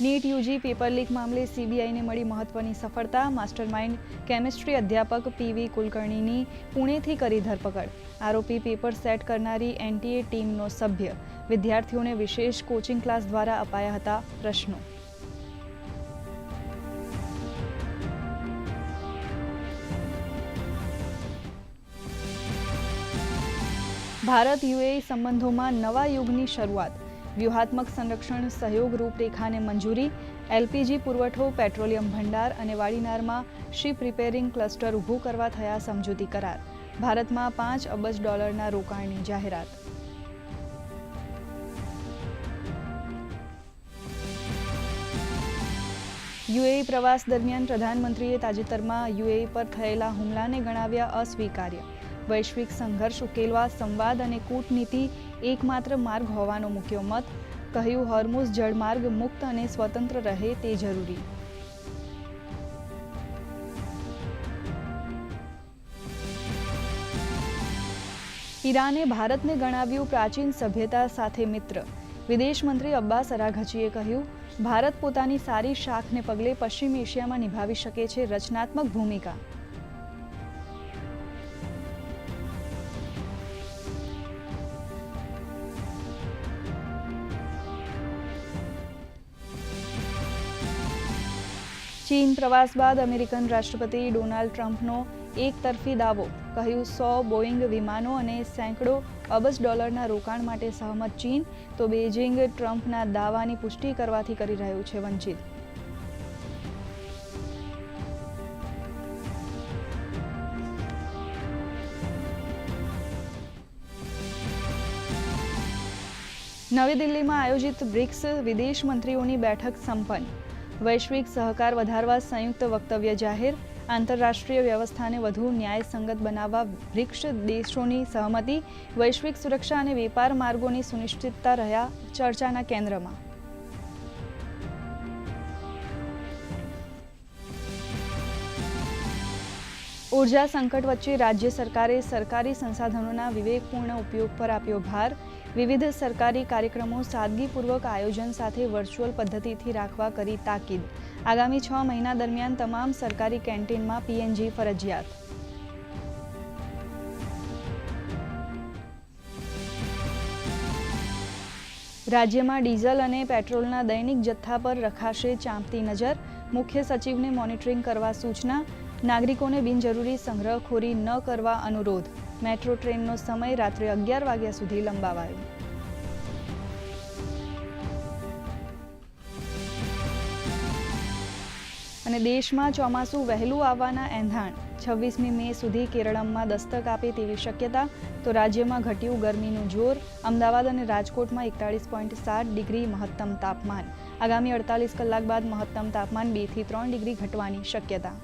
NEET UG paper leak મામલે સીબીઆઈને મળી મહત્વની સફળતા. માસ્ટરમાઇન્ડ કેમિસ્ટ્રી અધ્યાપક પીવી કુલકર્ણીની પુણેથી કરી ધરપકડ. આરોપી પેપર સેટ કરનારી એનટીએ ટીમનો સભ્ય. વિદ્યાર્થીઓને વિશેષ કોચિંગ ક્લાસ દ્વારા અપાયા હતા પ્રશ્નો. ભારત યુએઈ સંબંધોમાં નવા યુગની શરૂઆત. વ્યૂહાત્મક સંરક્ષણ સહયોગ રૂપરેખાને મંજૂરી. એલપીજી પુરવઠો, પેટ્રોલિયમ ભંડાર અને વાડીનારમાં શિપ રિપેરિંગ ક્લસ્ટર ઊભું કરવા થયા સમજૂતી કરાર. ભારતમાં $5 અબજ રોકાણની જાહેરાત. યુએઈ પ્રવાસ દરમિયાન પ્રધાનમંત્રીએ તાજેતરમાં યુએઈ પર થયેલા હુમલાને ગણાવ્યા અસ્વીકાર્ય. વૈશ્વિક સંઘર્ષ ઉકેલવા સંવાદ અને કૂટનીતિ એકમાત્ર માર્ગ હોવાનો મૂક્યો મત. કહ્યું, હોર્મુઝ જળમાર્ગ મુક્ત અને સ્વતંત્ર રહે તે જરૂરી. ઈરાને ભારતને ગણાવ્યું પ્રાચીન સભ્યતા સાથે મિત્ર. વિદેશ મંત્રી અબ્બાસ અરાઘચીએ કહ્યું, ભારત પોતાની સારી શાખને પગલે પશ્ચિમ એશિયામાં નિભાવી શકે છે રચનાત્મક ભૂમિકા. ચીન પ્રવાસ બાદ અમેરિકન રાષ્ટ્રપતિ ડોનાલ્ડ ટ્રમ્પનો એકતરફી દાવો. કહ્યું, 100 બોઇંગ વિમાનો અને સેંકડો અબજ ડોલરના રોકાણ માટે સહમત ચીન, તો બેઇજિંગ ટ્રમ્પના દાવાની પુષ્ટિ કરવાથી કરી રહ્યું છે વંચિત. નવી દિલ્હીમાં આયોજિત બ્રિક્સ વિદેશ મંત્રીઓની બેઠક સંપન્ન. વૈશ્વિક સહકાર વધારવા સંયુક્ત વક્તવ્ય જાહેર. આંતરરાષ્ટ્રીય વ્યવસ્થાને વધુ ન્યાયસંગત બનાવવા બ્રિક્સ દેશોની સહમતિ. વૈશ્વિક સુરક્ષા અને વેપાર માર્ગોની સુનિશ્ચિતતા રહ્યા ચર્ચાના કેન્દ્રમાં. ઉર્જા સંકટ વચ્ચે રાજ્ય સરકારે સરકારી સંસાધનોના વિવેકપૂર્ણ ઉપયોગ પર આપ્યો ભાર. વિવિધ સરકારી કાર્યક્રમો સાદગીપૂર્વક આયોજન સાથે વર્ચ્યુઅલ પદ્ધતિથી રાખવા કરી તાકીદ. આગામી 6 મહિના દરમિયાન તમામ સરકારી કેન્ટીનમાં પીએનજી ફરજિયાત. રાજ્યમાં ડીઝલ અને પેટ્રોલના દૈનિક જથ્થા પર રખાશે ચાંપતી નજર. મુખ્ય સચિવને મોનિટરિંગ કરવા સૂચના. નાગરિકોને બિનજરૂરી સંગ્રહખોરી ન કરવા અનુરોધ. મેટ્રો ટ્રેનનો સમય રાત્રે 11 વાગ્યા સુધી લંબાવાયો. અને દેશમાં ચોમાસું વહેલું આવવાના એંધાણ. 26મી મે સુધી કેરળમાં દસ્તક આપે તેવી શક્યતા. તો રાજ્યમાં ઘટ્યું ગરમીનું જોર. અમદાવાદ અને રાજકોટમાં 41.7 ડિગ્રી મહત્તમ તાપમાન. આગામી 48 કલાક બાદ મહત્તમ તાપમાન 2 થી 3 ડિગ્રી ઘટવાની શક્યતા.